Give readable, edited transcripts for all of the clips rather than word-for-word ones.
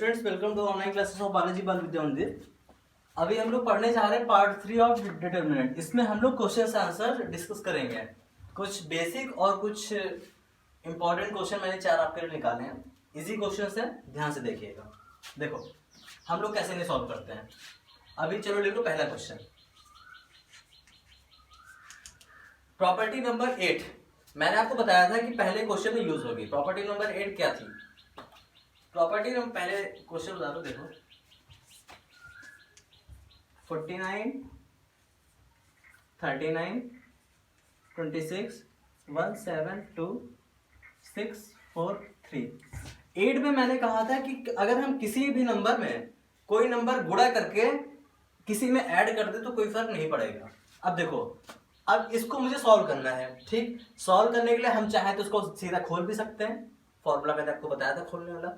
Students, welcome to online classes of Balaji Bal Vidya मंदिर। अभी हम लोग पढ़ने जा रहे हैं पार्ट 3 ऑफ डिटर्मिनेंट। इसमें हम लोग क्वेश्चन आंसर डिस्कस करेंगे। कुछ बेसिक और कुछ इंपॉर्टेंट क्वेश्चन मैंने 4 आपके लिए निकाले हैं। इजी क्वेश्चन है, ध्यान से देखिएगा। देखो हम लोग कैसे इन्हें सॉल्व करते हैं। अभी चलो ले लो पहला क्वेश्चन। प्रॉपर्टी नंबर 8 मैंने आपको बताया था कि पहले क्वेश्चन में यूज होगी। प्रॉपर्टी नंबर 8 क्या थी? प्रॉपर्टी नंबर पहले क्वेश्चन बता दो। देखो 49 39 26 1 7 2 6 4 3। 8 में मैंने कहा था कि अगर हम किसी भी नंबर में कोई नंबर गुणा करके किसी में ऐड कर दे तो कोई फर्क नहीं पड़ेगा। अब देखो, अब इसको मुझे सॉल्व करना है। ठीक, सॉल्व करने के लिए हम चाहे तो इसको सीधा खोल भी सकते हैं। फॉर्मूला मैंने आपको बताया था खोलने वाला,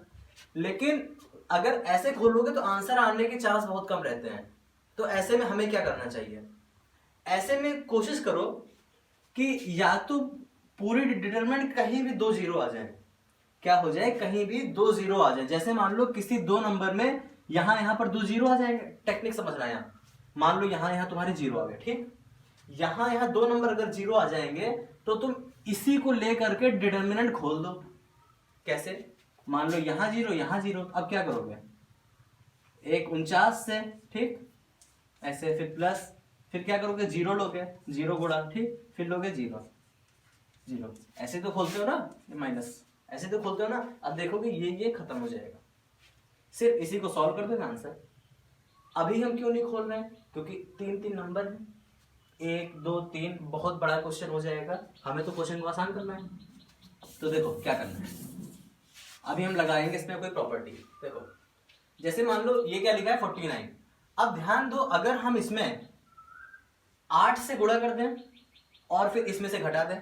लेकिन अगर ऐसे खोलोगे तो आंसर आने के चांस बहुत कम रहते हैं। तो ऐसे में हमें क्या करना चाहिए? ऐसे में कोशिश करो कि या तो पूरी डिटरमिनेंट कहीं भी 2 जीरो आ जाए। क्या हो जाए? कहीं भी 2 जीरो आ जाए। जैसे मान लो किसी 2 नंबर में यहां पर 2 जीरो आ जाएंगे। टेक्निक समझना है। यहाँ मान लो यहां तुम्हारे जीरो आ गए। ठीक, यहां 2 नंबर अगर जीरो आ जाएंगे तो तुम इसी को लेकर के डिटरमिनेंट खोल दो। कैसे? मान लो यहां जीरो, अब क्या करोगे? एक 49 से, ठीक, ऐसे फिर प्लस, फिर क्या करोगे? जीरो लोगे, जीरो गुणा, ठीक, फिर लोगे जीरो जीरो। ऐसे तो खोलते हो ना, माइनस, ऐसे तो खोलते हो ना। अब देखोगे ये खत्म हो जाएगा। सिर्फ इसी को सॉल्व कर दोगे आंसर। अभी हम क्यों नहीं खोल रहे हैं? क्योंकि 3 नंबर है, 1 2 3, बहुत बड़ा क्वेश्चन हो जाएगा। हमें तो क्वेश्चन को आसान करना है। तो देखो क्या करना है। अभी हम लगाएंगे इसमें कोई प्रॉपर्टी। देखो जैसे मान लो ये क्या लिखा है 49। अब ध्यान दो, अगर हम इसमें 8 से गुणा कर दें और फिर इसमें से घटा दें,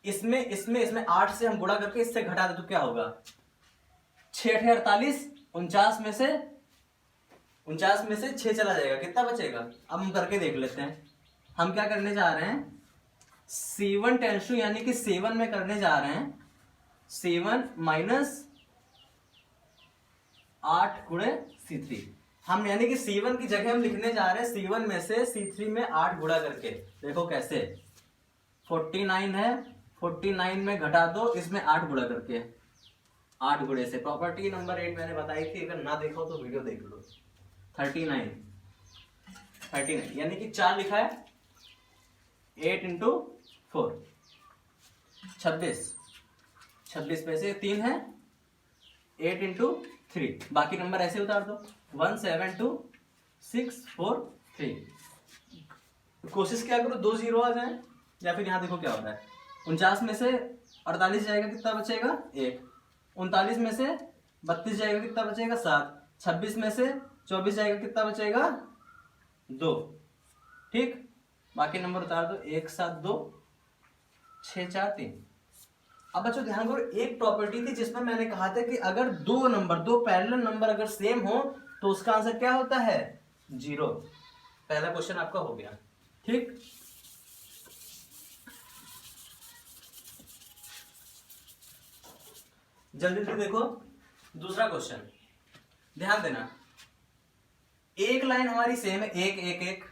इसमें 8 से हम गुणा करके इससे घटा दें तो क्या होगा? 6 48, 49 में से 6 चला जाएगा, कितना बचेगा? अब हम करके देख लेते हैं। हम क्या करने जा रहे हैं? C1 टेंस टू, यानी कि 7 में करने जा रहे हैं 7 माइनस 8 गुणे C3। हम यानी कि C1 की जगह हम लिखने जा रहे हैं C1 में से C3 में 8 गुणा करके। देखो कैसे, 49 है, 49 में घटा दो, इसमें 8 गुणा करके, 8 गुणे से। प्रॉपर्टी नंबर 8 मैंने बताई थी, अगर ना देखो तो वीडियो देख लो। 39 यानी कि 4 लिखा है, 8 इंटू 4 26 में से 3 है, 8 इंटू 3, बाकी नंबर ऐसे उतार दो। 1 7 2 6 4 3। कोशिश क्या करो 2 जीरो आ जाए, या फिर यहाँ देखो क्या होता है। 49 में से 48 जाएगा, कितना बचेगा? 1। 39 में से 32 जाएगा, कितना बचेगा? 7। 26 में से 24 जाएगा, कितना बचेगा? 2। ठीक, बाकी नंबर उतार दो। 1 7 2 6 4 3। अब बच्चों ध्यान करो, एक प्रॉपर्टी थी जिसमें मैंने कहा था कि अगर 2 पैरेलल नंबर अगर सेम हो तो उसका आंसर क्या होता है? 0। पहला क्वेश्चन आपका हो गया। ठीक, जल्दी से देखो दूसरा क्वेश्चन, ध्यान देना। एक लाइन हमारी सेम है, 1 1 1।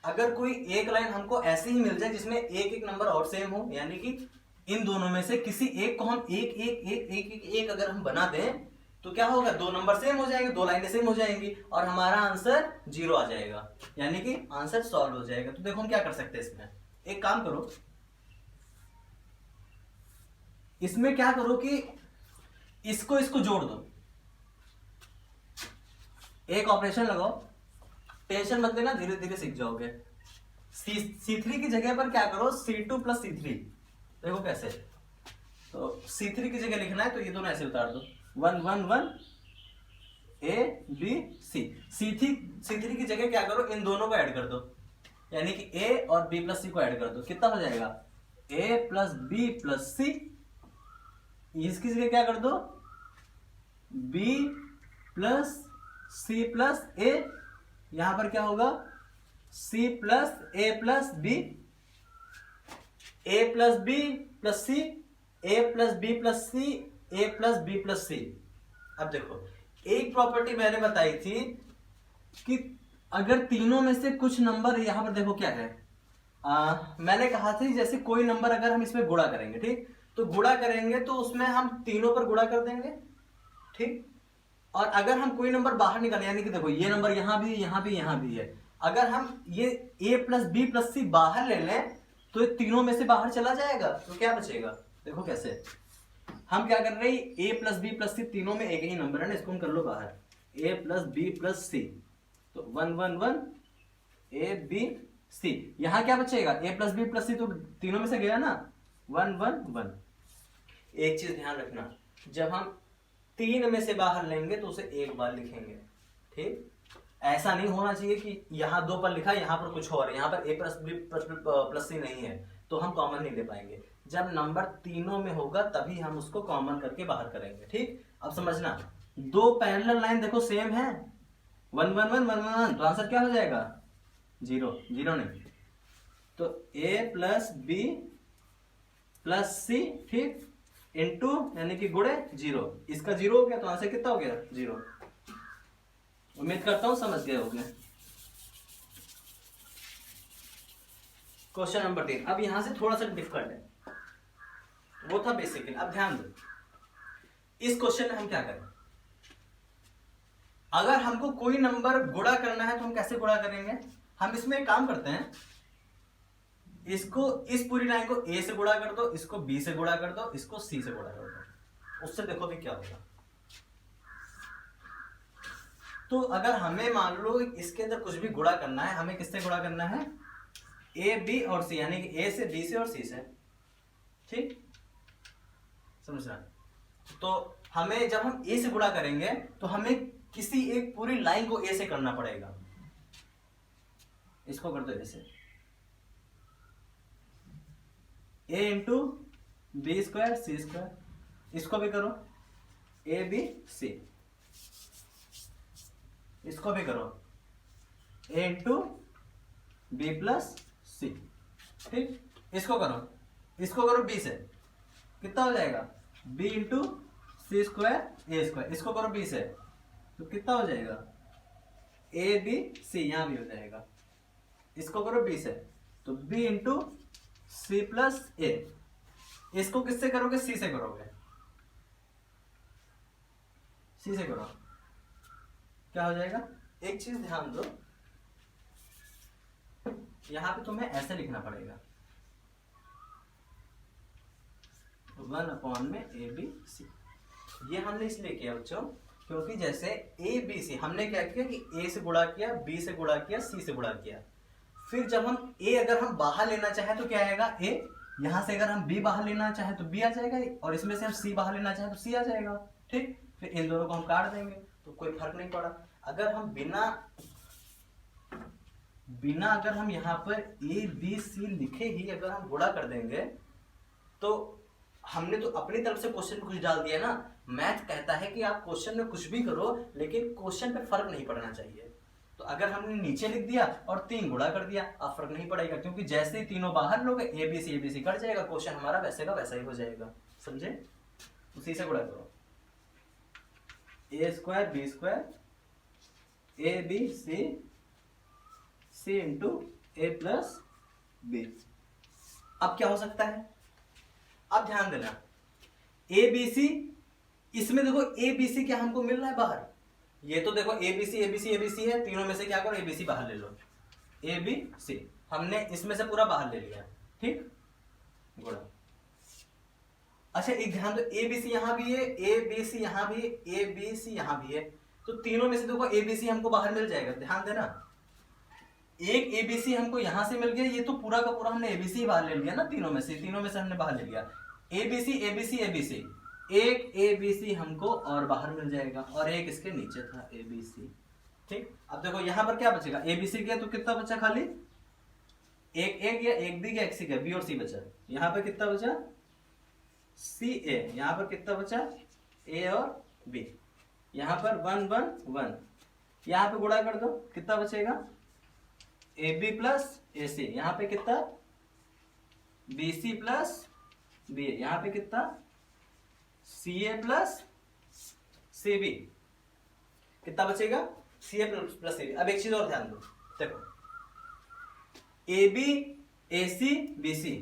अगर कोई एक लाइन हमको ऐसी ही मिल जाए जिसमें एक नंबर और सेम हो, यानी कि इन दोनों में से किसी एक को हम 1 1 1 1 1 1 अगर हम बना दें तो क्या होगा? 2 नंबर सेम हो जाएंगे, 2 लाइनें सेम हो जाएंगी और हमारा आंसर 0 आ जाएगा, यानी कि आंसर सॉल्व हो जाएगा। तो देखो हम क्या कर सकते हैं इसमें। एक काम करो, इसमें क्या करो कि इसको जोड़ दो, एक ऑपरेशन लगाओ। टेंशन मत लेना, धीरे धीरे सीख जाओगे। C3 की जगह पर क्या करो? C2 plus C3। देखो कैसे, तो C3 की जगह लिखना है तो ये दोनों ऐसे उतार दो। 1 1 1 A B C। C3 की जगह क्या करो? इन दोनों को ऐड कर दो, यानी कि A और B प्लस C को ऐड कर दो। कितना हो जाएगा? A plus B plus C। इसकी जगह क्या कर दो? B plus C plus A। यहां पर क्या होगा? C plus A plus B, A plus B plus C, A plus B plus C, A plus B plus C। अब देखो, एक प्रॉपर्टी मैंने बताई थी कि अगर तीनों में से कुछ नंबर, यहां पर देखो क्या है, मैंने कहा था जैसे कोई नंबर अगर हम इसमें गुणा करेंगे, ठीक, तो गुणा करेंगे तो उसमें हम तीनों पर गुणा कर देंगे, ठीक। और अगर हम कोई नंबर बाहर निकालें, यानी कि देखो ये नंबर यहां भी, यहां भी, यहां भी है, अगर हम ये a प्लस बी प्लस सी बाहर ले लें तो ये तीनों में से बाहर चला जाएगा, तो क्या बचेगा? देखो कैसे हम क्या कर रहे हैं, a प्लस बी प्लस सी तीनों में एक ही नंबर है ना, इसको हम कर लो बाहर, a प्लस बी प्लस सी, तो 1 1 1 a b c, यहां क्या बचेगा, a प्लस बी प्लस सी तो तीनों में से गया ना, 1 1 1। एक चीज ध्यान रखना, जब हम 3 में से बाहर लेंगे तो उसे एक बार लिखेंगे, ठीक। ऐसा नहीं होना चाहिए कि यहां 2 पर लिखा, यहां पर कुछ और, यहां पर a प्लस बी प्लस सी नहीं है तो हम कॉमन नहीं ले पाएंगे। जब नंबर तीनों में होगा तभी हम उसको कॉमन करके बाहर करेंगे, ठीक। अब समझना, 2 पैरेलल लाइन देखो सेम है, 1 1 1 1 1, तो आंसर क्या हो जाएगा, 0 0 नहीं, तो a प्लस बी प्लस सी, ठीक, इंटू यानी कि गुणे 0, इसका 0 हो गया तो आंसर कितना हो गया, 0। उम्मीद करता हूं समझ गए होंगे। क्वेश्चन नंबर 3, अब यहां से थोड़ा सा डिफिकल्ट है, वो था बेसिकली। अब ध्यान दो, इस क्वेश्चन में हम क्या करें, अगर हमको कोई नंबर गुणा करना है तो हम कैसे गुणा करेंगे, हम इसमें एक काम करते हैं, इसको, इस पूरी लाइन को a से गुणा कर दो, इसको b से गुणा कर दो, इसको c से गुणा कर दो, उससे देखो भी क्या होगा। तो अगर हमें मान लो इसके अंदर कुछ भी गुणा करना है, हमें किससे गुणा करना है, a b और c, यानी कि a से b से और c से, ठीक, समझना। तो हमें जब हम a से गुणा करेंगे तो हमें किसी एक पूरी लाइन को a से करना पड़ेगा, इसको कर दो a से, a into B square C square, इसको भी करो ए बी सी, इसको भी करो a इंटू बी प्लस सी, ठीक, इसको करो b से, कितना हो जाएगा, b इंटू सी स्क्वायर ए स्क्वायर, इसको करो b से तो कितना हो जाएगा, ए बी सी, यहां भी हो जाएगा, इसको करो b से तो b इंटू सी प्लस ए, इसको किससे करोगे, सी से करोगे, सी से करो, क्या हो जाएगा। एक चीज ध्यान दो, यहां पे तुम्हें ऐसे लिखना पड़ेगा, 1 अपॉन में ए बी सी, ये हमने इसलिए किया बच्चों क्योंकि जैसे ए बी सी हमने क्या किया कि ए से गुणा किया, बी से गुणा किया, सी से गुणा किया, फिर जब हम a अगर हम बाहर लेना चाहे तो क्या आएगा, a, यहां से अगर हम b बाहर लेना चाहे तो b आ जाएगा, और इसमें से हम c बाहर लेना चाहे तो c आ जाएगा, ठीक। फिर इन दोनों को हम काट देंगे तो कोई फर्क नहीं पड़ा। अगर हम बिना अगर हम यहाँ पर a b c लिखे ही अगर हम गुणा कर देंगे तो हमने तो अपनी तरफ से क्वेश्चन में कुछ डाल दिया ना। मैथ कहता है कि आप क्वेश्चन में कुछ भी करो लेकिन क्वेश्चन पे फर्क नहीं पड़ना चाहिए। तो अगर हमने नीचे लिख दिया और 3 गुणा कर दिया, अब फर्क नहीं पड़ेगा क्योंकि जैसे ही तीनों बाहर लोगे ए बी सी कट जाएगा, क्वेश्चन हमारा वैसे का वैसा ही हो जाएगा, समझे। उसी से गुणा करो, A square B square A B C into A plus B. अब क्या हो सकता है, अब ध्यान देना, ए बी सी, इसमें देखो ए बी सी क्या हमको मिल रहा है बाहर, ये तो देखो ए बी सी है, तीनों में से क्या करो ए बी सी बाहर ले लो, ए बी सी हमने इसमें से पूरा बाहर ले लिया, ठीक, गुणा। अच्छा एक ध्यान दो, ए बी सी यहां भी है, ए बी सी यहां भी है, ए बी सी यहां भी है, तो तीनों में से देखो ए बी सी हमको बाहर मिल जाएगा। ध्यान देना, एक ए बी सी हमको यहां से मिल गया, ये तो पूरा का पूरा हमने ए बी सी बाहर ले लिया ना, तीनों में से हमने बाहर ले लिया, A B C A B C A B C, एक ए बी सी हमको और बाहर मिल जाएगा और एक इसके नीचे था ए बी सी, ठीक। अब देखो यहां पर क्या बचेगा, ए बी सी गया तो कितना बचा, खाली एक गया, एक बी गया, एक सी गया, बी और सी बचा। यहां पर कितना बचा, सी ए, यहां पर कितना बचा, ए और बी, यहां पर 1 1 1, यहां पे गुणा कर दो कितना बचेगा, ए बी प्लस ए सी, यहां पे कितना, बी सी प्लस बी, यहां पे कितना, सी ए प्लस सी बी, कितना बचेगा, सी ए प्लस सी बी। अब एक चीज और ध्यान दो, देखो A B A C B C.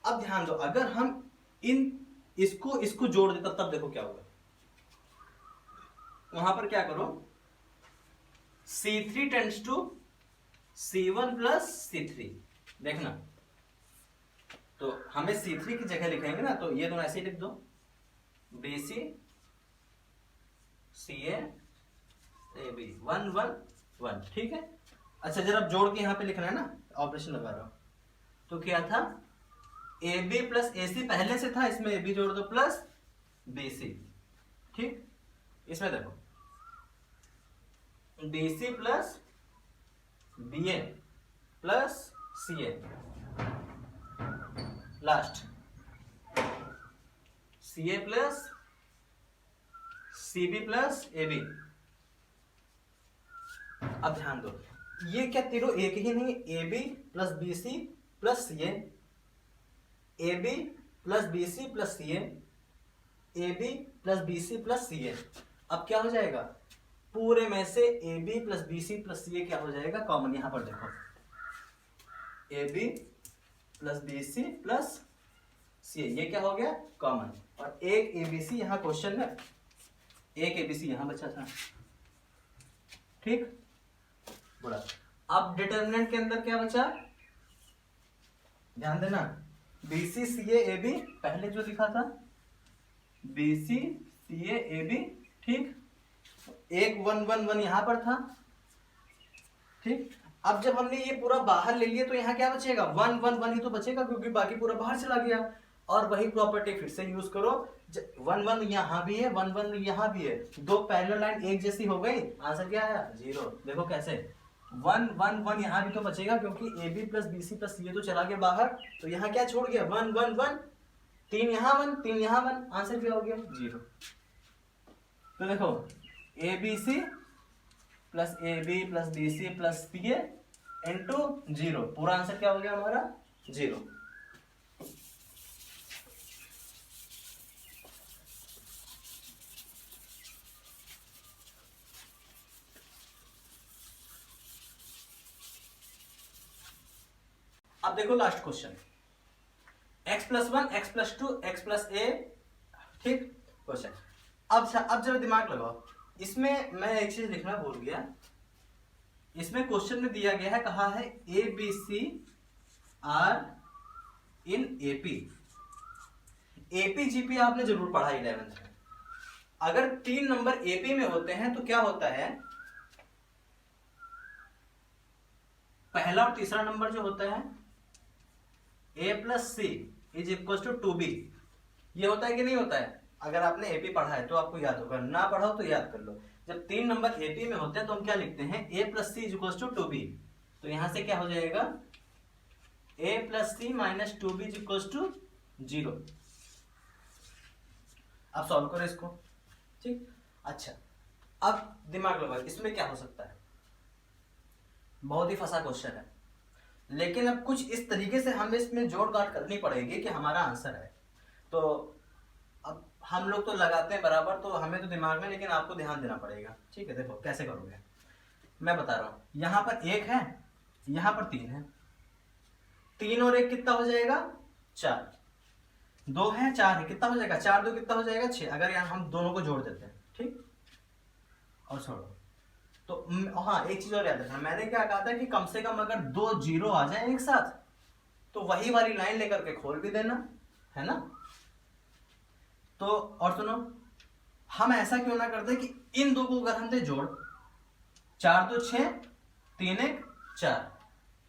अब ध्यान दो, अगर हम इसको जोड़ देता तब देखो क्या होगा। वहां पर क्या करो, C3 tends to C1 plus C3, देखना। तो हमें C3 की जगह लिखेंगे ना, तो ये दोनों ऐसे ही लिख दो, BC CA AB 1 1 1, ठीक है। अच्छा जरा जोड़ के यहाँ पे लिखना है ना, ऑपरेशन लगा रहा हूं। तो क्या था, AB प्लस AC पहले से था, इसमें AB जोड़ दो प्लस BC, ठीक। इसमें देखो BC plus BA plus CA, last CA plus CB plus AB। अब ध्यान दो, ये क्या तीनों एक ही नहीं, AB plus BC plus CA, AB plus BC plus CA, AB plus BC plus CA। अब क्या हो जाएगा, पूरे में से AB plus BC plus CA क्या हो जाएगा, कॉमन। यहां पर देखो AB plus BC plus CA, ये क्या हो गया, कॉमन। और एक ABC यहां क्वेश्चन में, एक ABC यहां बचा था, ठीक। बोला अब डिटर्मिनेंट के अंदर क्या बचा, ध्यान देना, BC CA AB पहले जो लिखा था, BC CA AB, ठीक। एक 1 1 1 यहां पर था, ठीक। अब जब हमने ये पूरा बाहर ले लिया तो यहाँ क्या बचेगा, 1 1 1 ही तो बचेगा, क्योंकि बाकी पूरा बाहर चला गया। और वही प्रॉपर्टी फिर से यूज करो, 1 1 यहाँ भी है, 1 1 यहाँ भी है, दो पैरेलल लाइन एक जैसी हो गई, आंसर क्या आया, 0। देखो कैसे, 1 1 1 यहाँ भी तो बचेगा, क्योंकि AB plus BC plus CA तो चला गया बाहर, तो यहाँ क्या छोड़ गया, 1 1 1, 3 यहाँ 1 3 यहाँ 1, आंसर क्या हो गया, 0। तो देखो ABC plus AB plus BC plus CA into 0, पूरा आंसर क्या हो गया हमारा, 0। अब देखो last question, x plus 1 x plus 2 x plus a, ठीक क्वेश्चन। अब जरा दिमाग लगाओ, इसमें मैं एक चीज लिखना भूल गया, इसमें क्वेश्चन में दिया गया है, कहा है ABC are in AP। APGP आपने जरूर पढ़ा 11th में। अगर 3 नंबर AP में होते हैं तो क्या होता है, पहला और तीसरा नंबर जो होता है A plus C is equal to 2B, ये होता है कि नहीं होता है। अगर आपने AP पढ़ा है तो आपको याद होगा, ना पढ़ा हो तो याद कर लो। जब 3 नंबर AP में होते हैं तो हम क्या लिखते हैं, A plus C is equal to 2B। तो यहां से क्या हो जाएगा, A plus C minus 2B is equal to 0। अब सॉल्व करो इसको, ठीक। अच्छा अब दिमाग लगाओ, इसमें क्या हो सकता है, बहुत ही फंसा क्वेश्चन है, लेकिन अब कुछ इस तरीके से हमें इसमें जोड़ काट करनी पड़ेगी कि हमारा आंसर है। तो अब हम लोग तो लगाते हैं बराबर, तो हमें तो दिमाग में, लेकिन आपको ध्यान देना पड़ेगा, ठीक है। देखो कैसे करोगे, मैं बता रहा हूं, यहां पर 1 है, यहां पर 3 है, 3 और 1 कितना हो जाएगा, 4, 2 है 4 है, कितना हो जाएगा, 4 2 कितना हो जाएगा, 6। अगर यहाँ हम दोनों को जोड़ देते हैं, ठीक, और छोड़ो तो हाँ एक चीज और याद रखना, मैंने क्या कहा था कि कम से कम अगर 2 0 आ जाए एक साथ तो वही वाली लाइन लेकर के खोल भी देना, है ना। तो और सुनो, हम ऐसा क्यों ना करते कि इन दो को अगर हम दे जोड़, 4 2 6 3 1 4,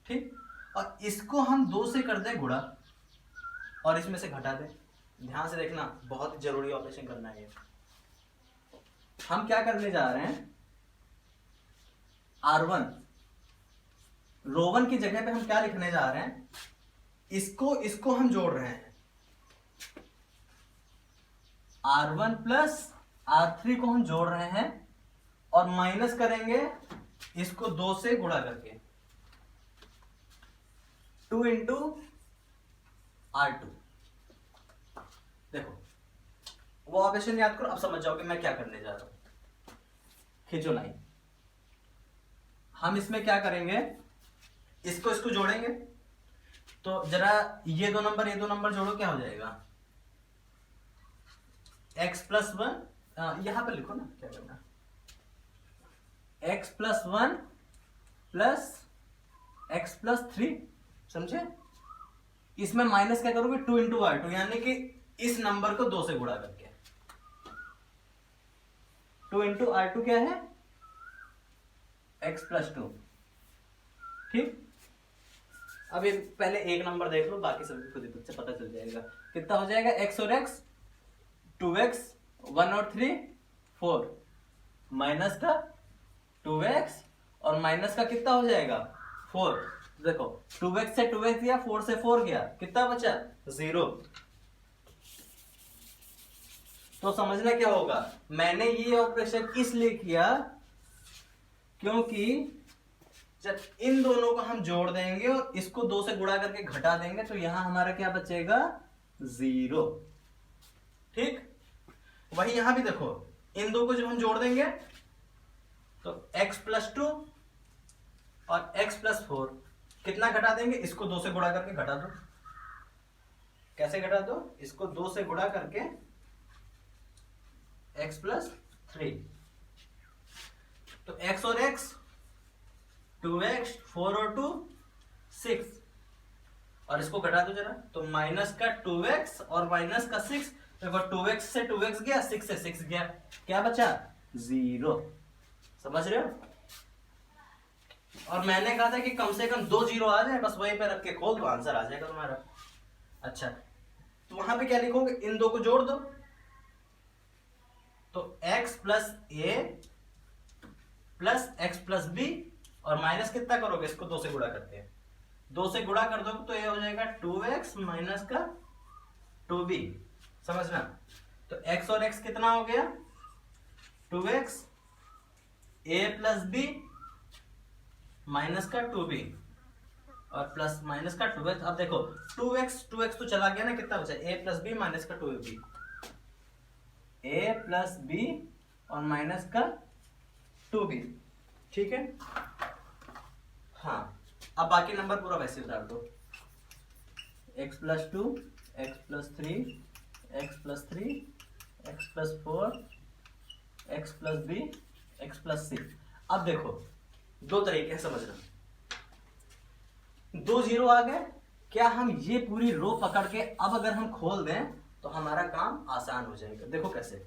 ठीक, और इसको हम 2 से कर दे गुणा और इसमें से घटा दे। ध्यान से देखना, बहुत जरूरी ऑपरेशन करना है। हम क्या करने जा रहे हैं, R1 रो 1 की जगह पे हम क्या लिखने जा रहे हैं, इसको हम जोड़ रहे हैं, R1 प्लस R3 को हम जोड़ रहे हैं और माइनस करेंगे इसको 2 से गुणा करके, 2 इंटू R2। देखो वो ऑपरेशन याद करो, अब समझ जाओगे मैं क्या करने जा रहा हूं। खींचो लाइन। हम इसमें क्या करेंगे, इसको इसको जोड़ेंगे। तो जरा ये दो नंबर जोड़ो, क्या हो जाएगा, x प्लस वन, यहां पर लिखो ना क्या करना, x plus one plus x plus three, समझे। इसमें माइनस क्या करोगे, 2 इंटू R2, यानी कि इस नंबर को 2 से गुणा करके। 2 इंटू R2 क्या है, x प्लस 2, ठीक। अब ये पहले एक नंबर देख लो, बाकी सब खुद ही पता चल जाएगा। कितना हो जाएगा, x और x, 2x, 1 और 3, 4, माइनस का 2x और माइनस का कितना हो जाएगा, 4। देखो 2x से 2x गया, 4 से 4 गया, कितना बचा, 0। तो समझना क्या होगा, मैंने ये ऑपरेशन इसलिए किया क्योंकि जब इन दोनों को हम जोड़ देंगे और इसको 2 से गुणा करके घटा देंगे तो यहां हमारा क्या बचेगा, 0, ठीक। वही यहां भी देखो, इन दो को जब हम जोड़ देंगे तो x प्लस 2 और x प्लस 4, कितना घटा देंगे, इसको 2 से गुणा करके घटा दो। कैसे घटा दो, इसको 2 से गुणा करके x प्लस 3, तो x और x, 2x, 4 और 2, 6, और इसको घटा दो जरा, तो माइनस का 2x और माइनस का 6, देखो 2x से 2x गया, 6 से 6 गया, क्या बचा, 0। समझ रहे हो। और मैंने कहा था कि कम से कम 2 0 आ जाए, बस वहीं पे रख के खोल दो, आंसर आ जाएगा तुम्हारा। अच्छा, तो वहां पे क्या लिखोगे, इन दो को जोड़ दो, तो x plus a plus x plus b, और माइनस कितना करोगे, इसको 2 से गुणा करते हैं, 2 से गुणा कर दो तो ये हो जाएगा 2x माइनस का 2b, समझना। तो x और x कितना हो गया, 2x, a plus b minus का 2b और प्लस माइनस का 2x। अब देखो 2x तो चला गया ना, कितना बचा, a प्लस b माइनस का 2b, a प्लस b और माइनस का 2b, ठीक है। हाँ, अब बाकी नंबर पूरा वैसे उतार दो, x plus 2, x plus 3, x plus 3, x plus 4, x plus b, x plus 6। अब देखो दो तरीके हैं समझना, 2 0 आ गए, क्या हम ये पूरी रो पकड़ के अब अगर हम खोल दें तो हमारा काम आसान हो जाएगा। देखो कैसे,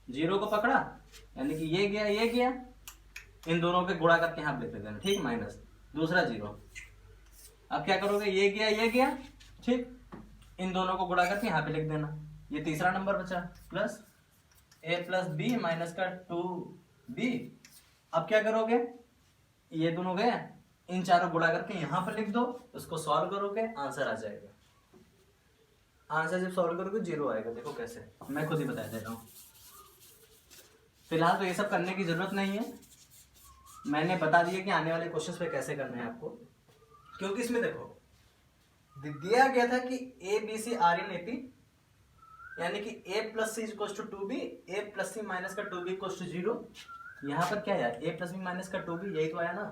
0 को पकड़ा यानी कि ये गया, इन दोनों पे गुणा करके यहां लिख देना, ठीक, माइनस दूसरा 0। अब क्या करोगे, ये गया, ठीक, इन दोनों को गुणा करके यहां पे लिख देना, ये तीसरा नंबर बचा, plus a plus B minus का 2b। अब क्या करोगे, ये दोनों गए, इन चारों गुणा करके यहां पर लिख दो, उसको सॉल्व करोगे, आंसर आ जाएगा। आंसर जब सॉल्व करोगे 0 आएगा। देखो कैसे, मैं खुद ही बता देता हूं। फिलहाल तो ये सब करने की जरूरत नहीं है, मैंने बता दिया कि आने वाले क्वेश्चंस पे कैसे करना है आपको, क्योंकि इसमें देखो दिया गया था कि a b c r in AP, यानी कि a plus C equal to 2b, a plus C minus का 2b इक्वल टू 0। यहाँ पर क्या है, a प्लस बी माइनस का 2b, यही तो आया ना,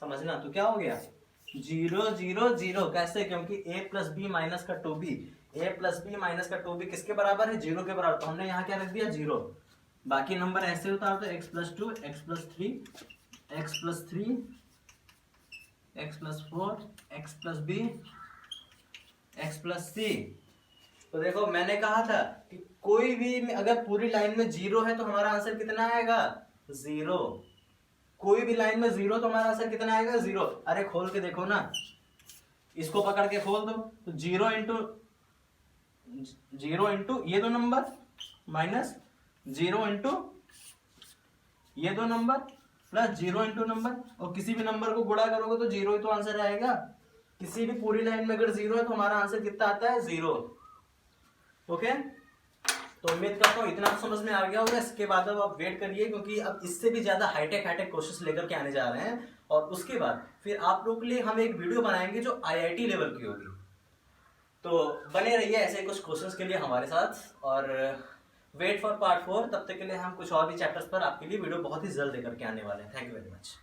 समझना। तो क्या हो गया, 0 0 0, कैसे, क्योंकि a प्लस बी माइनस का 2b, a plus B minus का 2b किसके बराबर है, 0 के बराबर, तो हमने यहाँ क्या रख दिया, 0। बाकी नंबर ऐसे उतार दो, x plus 2, x plus 3, x plus 3, x plus 4, x plus b, x plus c। तो देखो मैंने कहा था कि कोई भी अगर पूरी लाइन में 0 है तो हमारा आंसर कितना आएगा, 0। कोई भी लाइन में 0 तो हमारा आंसर कितना आएगा, 0। अरे खोल के देखो ना, इसको पकड़ के खोल दो, तो 0 इंटू ये दो नंबर माइनस 0 इंटू ये दो नंबर प्लस 0 इंटू नंबर, और किसी भी नंबर को गुणा करोगे तो 0 ही तो आंसर आएगा। किसी भी पूरी लाइन में अगर 0 है तो हमारा आंसर कितना आता है, 0। ओके, तो उम्मीद करता हूँ इतना समझ में आ गया होगा। इसके बाद अब आप वेट करिए, क्योंकि अब इससे भी ज्यादा हाईटेक क्वेश्चंस लेकर के आने जा रहे हैं, और उसके बाद फिर आप लोग के लिए हम एक वीडियो बनाएंगे जो IIT लेवल की होगी। तो बने रहिए ऐसे कुछ क्वेश्चंस के लिए हमारे साथ, और वेट फॉर पार्ट 4। तब तक के लिए हम कुछ और भी चैप्टर्स पर आपके लिए वीडियो बहुत ही जल्द लेकर के आने वाले हैं। Thank you very much.